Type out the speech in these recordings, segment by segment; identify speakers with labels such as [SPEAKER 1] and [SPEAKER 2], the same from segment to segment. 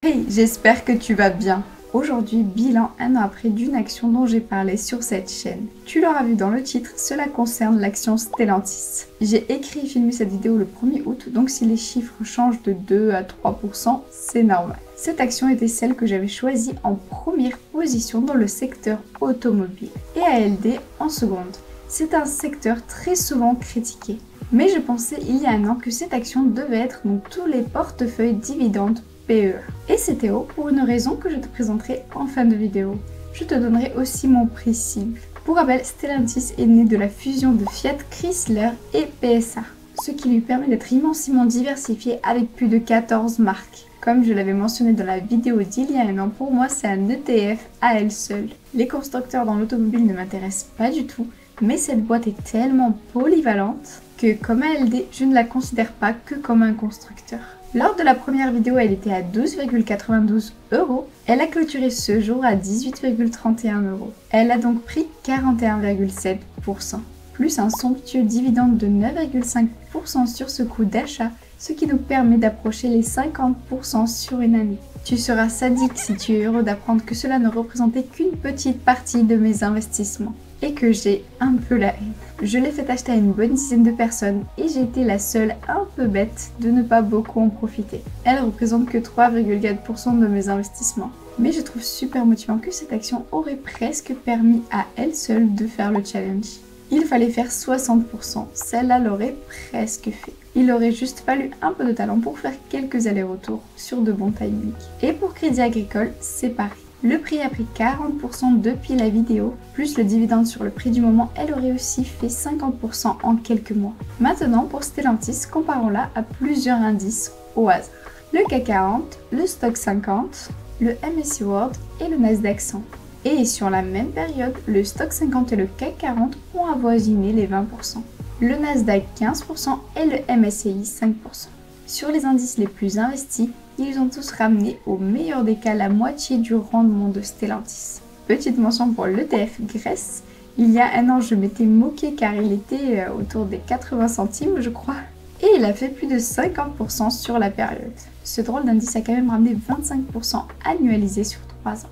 [SPEAKER 1] Hey, j'espère que tu vas bien. Aujourd'hui, bilan 1 an après d'une action dont j'ai parlé sur cette chaîne. Tu l'auras vu dans le titre, cela concerne l'action Stellantis. J'ai écrit et filmé cette vidéo le 1er août, donc si les chiffres changent de 2 à 3%, c'est normal. Cette action était celle que j'avais choisie en première position dans le secteur automobile et ALD en seconde. C'est un secteur très souvent critiqué. Mais je pensais il y a un an que cette action devait être dans tous les portefeuilles dividendes PE. Et c'était haut pour une raison que je te présenterai en fin de vidéo. Je te donnerai aussi mon prix cible. Pour rappel, Stellantis est né de la fusion de Fiat Chrysler et PSA, ce qui lui permet d'être immensément diversifié avec plus de 14 marques. Comme je l'avais mentionné dans la vidéo d'il y a un an, pour moi c'est un ETF à elle seule. Les constructeurs dans l'automobile ne m'intéressent pas du tout, mais cette boîte est tellement polyvalente que comme ALD, je ne la considère pas que comme un constructeur. Lors de la première vidéo, elle était à 12,92 €. Elle a clôturé ce jour à 18,31 €. Elle a donc pris 41,7%, plus un somptueux dividende de 9,5% sur ce coût d'achat, ce qui nous permet d'approcher les 50% sur une année. Tu seras sadique si tu es heureux d'apprendre que cela ne représentait qu'une petite partie de mes investissements et que j'ai un peu la haine. Je l'ai fait acheter à une bonne dizaine de personnes et j'ai été la seule un peu bête de ne pas beaucoup en profiter. Elle représente que 3,4% de mes investissements. Mais je trouve super motivant que cette action aurait presque permis à elle seule de faire le challenge. Il fallait faire 60%, celle-là l'aurait presque fait. Il aurait juste fallu un peu de talent pour faire quelques allers-retours sur de bons timings. Et pour Crédit Agricole, c'est pareil. Le prix a pris 40% depuis la vidéo, plus le dividende sur le prix du moment, elle aurait aussi fait 50% en quelques mois. Maintenant pour Stellantis, comparons-la à plusieurs indices au hasard. Le CAC 40, le Stock 50, le MSCI World et le Nasdaq 100. Et sur la même période, le Stock 50 et le CAC 40 ont avoisiné les 20%. Le Nasdaq 15% et le MSCI 5%. Sur les indices les plus investis, ils ont tous ramené au meilleur des cas la moitié du rendement de Stellantis. Petite mention pour l'ETF Grèce. Il y a un an, je m'étais moqué car il était autour des 80 centimes, je crois. Et il a fait plus de 50% sur la période. Ce drôle d'indice a quand même ramené 25% annualisé sur 3 ans.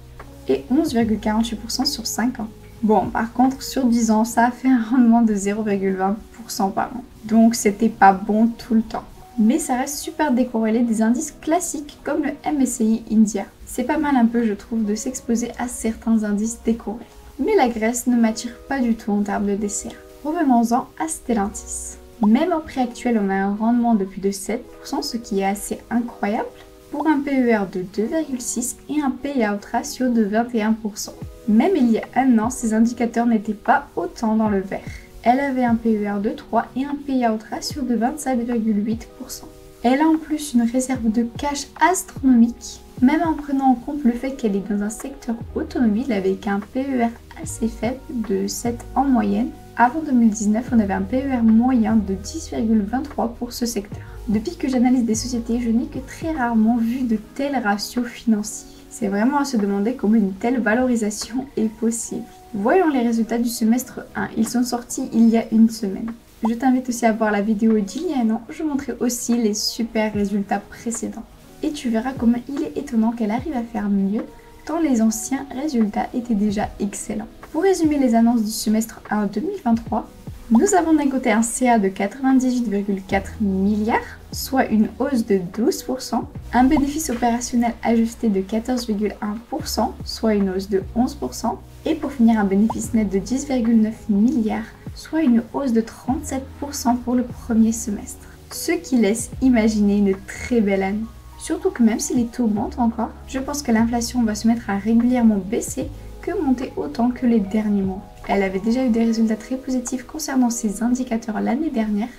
[SPEAKER 1] Et 11,48% sur 5 ans. Bon, par contre, sur 10 ans, ça a fait un rendement de 0,20% par an. Donc, c'était pas bon tout le temps. Mais ça reste super décorrélé des indices classiques comme le MSCI India. C'est pas mal un peu, je trouve, de s'exposer à certains indices décorés. Mais la Grèce ne m'attire pas du tout en termes de dessert. Revenons-en à Stellantis. Même au prix actuel, on a un rendement de plus de 7%, ce qui est assez incroyable, pour un PER de 2,6 et un payout ratio de 21%. Même il y a un an, ces indicateurs n'étaient pas autant dans le vert. Elle avait un PER de 3 et un payout ratio de 27,8%. Elle a en plus une réserve de cash astronomique, même en prenant en compte le fait qu'elle est dans un secteur automobile avec un PER assez faible de 7 en moyenne. Avant 2019, on avait un PER moyen de 10,23 pour ce secteur. Depuis que j'analyse des sociétés, je n'ai que très rarement vu de tels ratios financiers. C'est vraiment à se demander comment une telle valorisation est possible. Voyons les résultats du semestre 1, ils sont sortis il y a une semaine. Je t'invite aussi à voir la vidéo d'il y a un an, je montrais aussi les super résultats précédents. Et tu verras comment il est étonnant qu'elle arrive à faire mieux, tant les anciens résultats étaient déjà excellents. Pour résumer les annonces du semestre 1 2023, nous avons d'un côté un CA de 98,4 milliards, soit une hausse de 12%, un bénéfice opérationnel ajusté de 14,1%, soit une hausse de 11%, et pour finir un bénéfice net de 10,9 milliards, soit une hausse de 37% pour le premier semestre. Ce qui laisse imaginer une très belle année. Surtout que même si les taux montent encore, je pense que l'inflation va se mettre à régulièrement baisser que monter autant que les derniers mois. Elle avait déjà eu des résultats très positifs concernant ces indicateurs l'année dernière.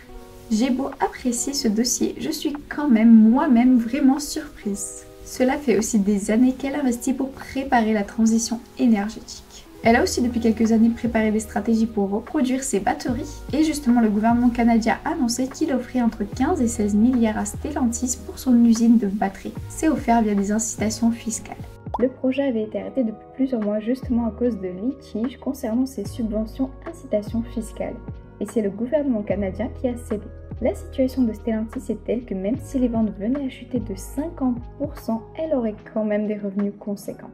[SPEAKER 1] J'ai beau apprécier ce dossier, je suis quand même moi-même vraiment surprise. Cela fait aussi des années qu'elle investit pour préparer la transition énergétique. Elle a aussi depuis quelques années préparé des stratégies pour reproduire ses batteries et justement le gouvernement canadien a annoncé qu'il offrait entre 15 et 16 milliards à Stellantis pour son usine de batteries. C'est offert via des incitations fiscales. Le projet avait été arrêté depuis plusieurs mois justement à cause de litiges concernant ces subventions incitations fiscales. Et c'est le gouvernement canadien qui a cédé. La situation de Stellantis est telle que même si les ventes venaient à chuter de 50%, elle aurait quand même des revenus conséquents.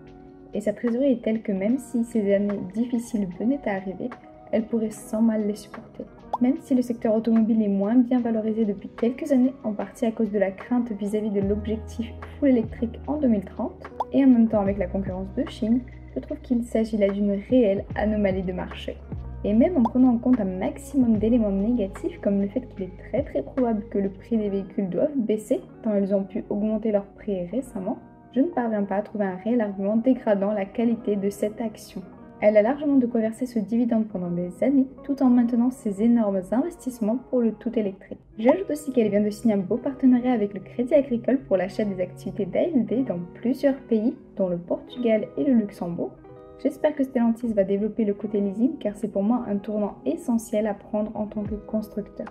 [SPEAKER 1] Et sa trésorerie est telle que même si ces années difficiles venaient à arriver, elle pourrait sans mal les supporter. Même si le secteur automobile est moins bien valorisé depuis quelques années, en partie à cause de la crainte vis-à-vis de l'objectif full électrique en 2030, et en même temps avec la concurrence de Chine, je trouve qu'il s'agit là d'une réelle anomalie de marché. Et même en prenant en compte un maximum d'éléments négatifs comme le fait qu'il est très probable que le prix des véhicules doive baisser, tant ils ont pu augmenter leur prix récemment, je ne parviens pas à trouver un réel argument dégradant la qualité de cette action. Elle a largement de quoi verser ce dividende pendant des années, tout en maintenant ses énormes investissements pour le tout électrique. J'ajoute aussi qu'elle vient de signer un beau partenariat avec le Crédit Agricole pour l'achat des activités d'ALD dans plusieurs pays, dont le Portugal et le Luxembourg. J'espère que Stellantis va développer le côté leasing car c'est pour moi un tournant essentiel à prendre en tant que constructeur.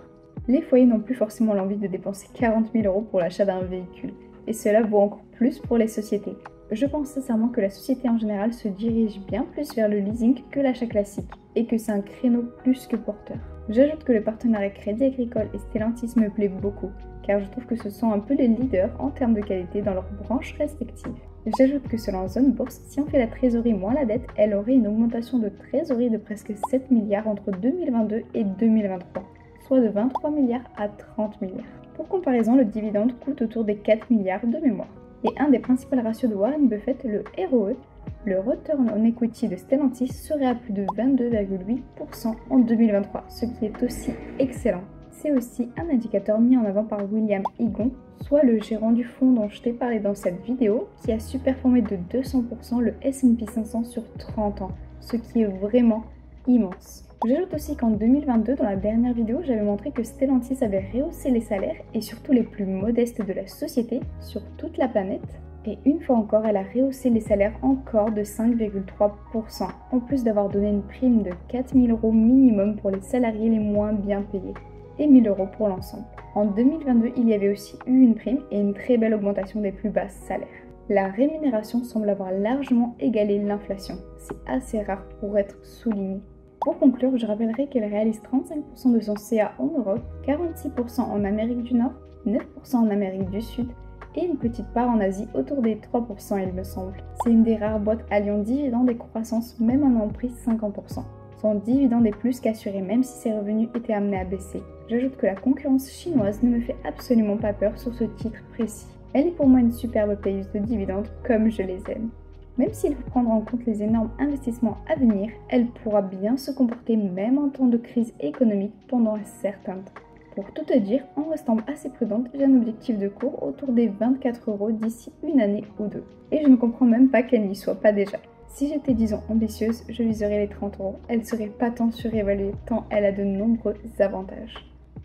[SPEAKER 1] Les foyers n'ont plus forcément l'envie de dépenser 40 000 € pour l'achat d'un véhicule, et cela vaut encore plus pour les sociétés. Je pense sincèrement que la société en général se dirige bien plus vers le leasing que l'achat classique, et que c'est un créneau plus que porteur. J'ajoute que le partenariat Crédit Agricole et Stellantis me plaît beaucoup, car je trouve que ce sont un peu les leaders en termes de qualité dans leurs branches respectives. J'ajoute que selon Zone Bourse, si on fait la trésorerie moins la dette, elle aurait une augmentation de trésorerie de presque 7 milliards entre 2022 et 2023, soit de 23 milliards à 30 milliards. Pour comparaison, le dividende coûte autour des 4 milliards de mémoire. Et un des principaux ratios de Warren Buffett, le ROE, le Return on Equity de Stellantis, serait à plus de 22,8% en 2023, ce qui est aussi excellent. C'est aussi un indicateur mis en avant par William Higon, soit le gérant du fonds dont je t'ai parlé dans cette vidéo, qui a superformé de 200% le S&P 500 sur 30 ans, ce qui est vraiment immense. J'ajoute aussi qu'en 2022, dans la dernière vidéo, j'avais montré que Stellantis avait rehaussé les salaires, et surtout les plus modestes de la société, sur toute la planète. Et une fois encore, elle a rehaussé les salaires encore de 5,3%, en plus d'avoir donné une prime de 4 000 € minimum pour les salariés les moins bien payés, et 1 000 € pour l'ensemble. En 2022, il y avait aussi eu une prime et une très belle augmentation des plus bas salaires. La rémunération semble avoir largement égalé l'inflation. C'est assez rare pour être souligné. Pour conclure, je rappellerai qu'elle réalise 35% de son CA en Europe, 46% en Amérique du Nord, 9% en Amérique du Sud et une petite part en Asie autour des 3% il me semble. C'est une des rares boîtes alliant dividendes et croissance même en emprise 50%. Son dividende est plus qu'assuré même si ses revenus étaient amenés à baisser. J'ajoute que la concurrence chinoise ne me fait absolument pas peur sur ce titre précis. Elle est pour moi une superbe payeuse de dividendes comme je les aime. Même s'il faut prendre en compte les énormes investissements à venir, elle pourra bien se comporter même en temps de crise économique pendant un certain temps. Pour tout te dire, en restant assez prudente, j'ai un objectif de cours autour des 24 € d'ici une année ou deux. Et je ne comprends même pas qu'elle n'y soit pas déjà. Si j'étais disons ambitieuse, je viserais les 30 €. Elle serait pas tant surévaluée, tant elle a de nombreux avantages.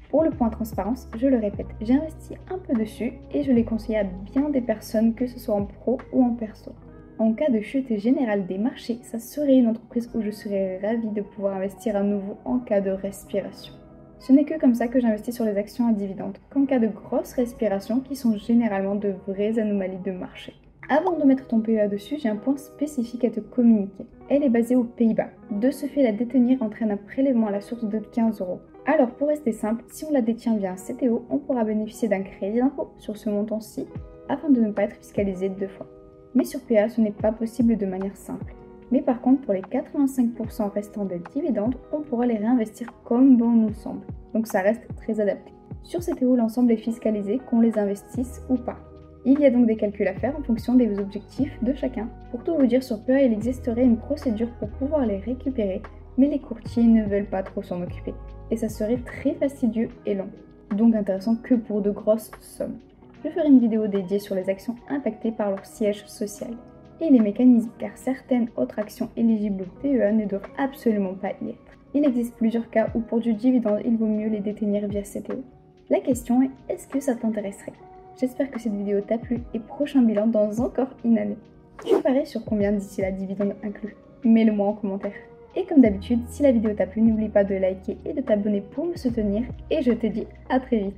[SPEAKER 1] Pour le point transparence, je le répète, j'ai investi un peu dessus et je l'ai conseillé à bien des personnes, que ce soit en pro ou en perso. En cas de chute générale des marchés, ça serait une entreprise où je serais ravie de pouvoir investir à nouveau en cas de respiration. Ce n'est que comme ça que j'investis sur les actions à dividendes, qu'en cas de grosses respirations qui sont généralement de vraies anomalies de marché. Avant de mettre ton PEA dessus, j'ai un point spécifique à te communiquer. Elle est basée aux Pays-Bas. De ce fait, la détenir entraîne un prélèvement à la source de 15 €. Alors pour rester simple, si on la détient via un CTO, on pourra bénéficier d'un crédit d'impôt sur ce montant-ci, afin de ne pas être fiscalisé deux fois. Mais sur PEA, ce n'est pas possible de manière simple. Mais par contre, pour les 85% restants des dividendes, on pourra les réinvestir comme bon nous semble. Donc ça reste très adapté. Sur CTO, l'ensemble est fiscalisé, qu'on les investisse ou pas. Il y a donc des calculs à faire en fonction des objectifs de chacun. Pour tout vous dire, sur PEA, il existerait une procédure pour pouvoir les récupérer, mais les courtiers ne veulent pas trop s'en occuper. Et ça serait très fastidieux et long. Donc intéressant que pour de grosses sommes. Je ferai une vidéo dédiée sur les actions impactées par leur siège social et les mécanismes, car certaines autres actions éligibles au PEA ne doivent absolument pas y être. Il existe plusieurs cas où pour du dividende, il vaut mieux les détenir via CTO. La question est, est-ce que ça t'intéresserait? J'espère que cette vidéo t'a plu et prochain bilan dans encore une année. Tu paries sur combien d'ici la dividende inclus? Mets-le moi en commentaire. Et comme d'habitude, si la vidéo t'a plu, n'oublie pas de liker et de t'abonner pour me soutenir et je te dis à très vite.